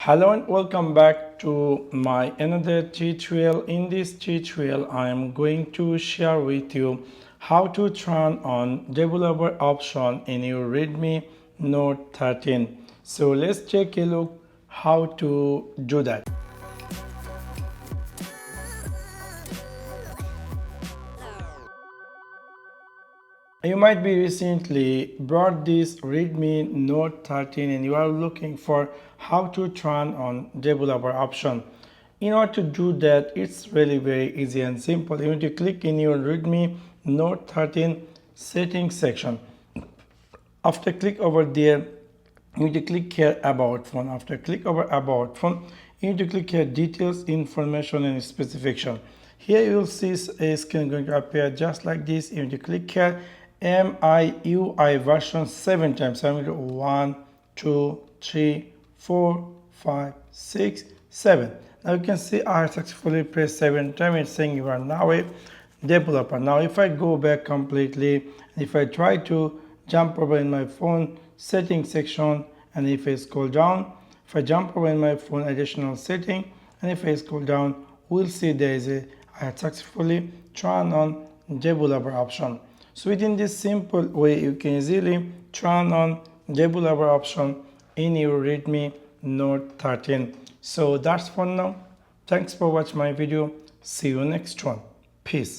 Hello and welcome back to my another tutorial. In this tutorial I am going to share with you how to turn on developer option in your Redmi Note 13. So let's take a look how to do that. You might be recently bought this Redmi Note 13 and you are looking for how to turn on developer option. In order to do that, it's really very easy and simple. You need to click in your Redmi Note 13 settings section. After click over there, you need to click here about phone. After click over about phone, you need to click here details, information and specification. Here you will see a screen going to appear just like this. You need to click here MIUI version 7 times. So I'm going to 1, 2, 3, 4, 5, 6, 7. Now you can see I successfully pressed 7 times. It's saying you are now a developer. Now if I go back completely, if I try to jump over in my phone settings section, and if I scroll down, if I jump over in my phone additional setting, and if I scroll down, we'll see there is a I had successfully turned on developer option. So within this simple way, you can easily turn on developer option in your Redmi Note 13. So that's for now. Thanks for watching my video. See you next one. Peace.